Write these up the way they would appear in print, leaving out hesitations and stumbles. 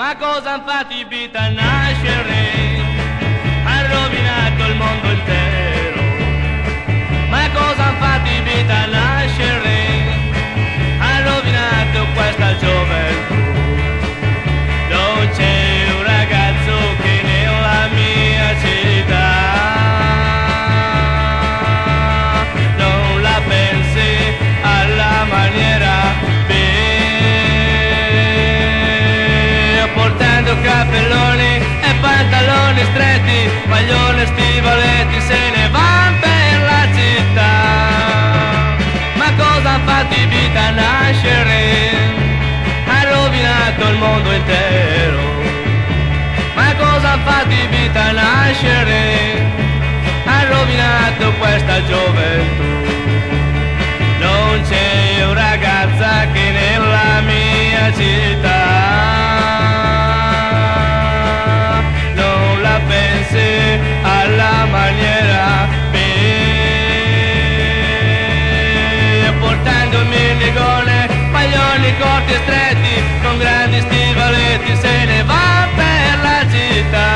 Ma cosa han fatto i Beat a nascere? Han rovinato il mondo intero. Ma cosa han fatto i Beat a nascere? Han rovinato questa gioventù. Non c'è un ragazzo che nella mia città non la pensi alla maniera portando cappelloni e pantaloni stretti, maglione, stivaletti, se ne van per la città. Ma cosa han fatto i Beat a nascere? Ha rovinato il mondo intero. Ma cosa han fatto i Beat a nascere? Ha rovinato questa gioventù. Non c'è una ragazza che nella mia città non la pensi alla maniera mia, portando minigone, maglioni corti e stretti, con grandi stivaletti se ne va per la città.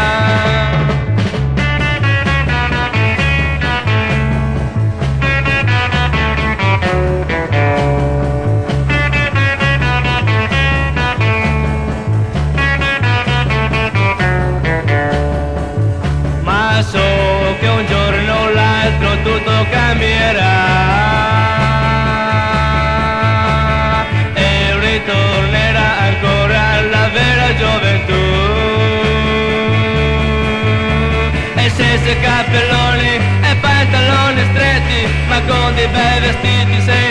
So che un giorno o l'altro tutto cambierà e ritornerà ancora la vera gioventù. E senza cappelloni e pantaloni stretti, ma con dei bei vestiti sei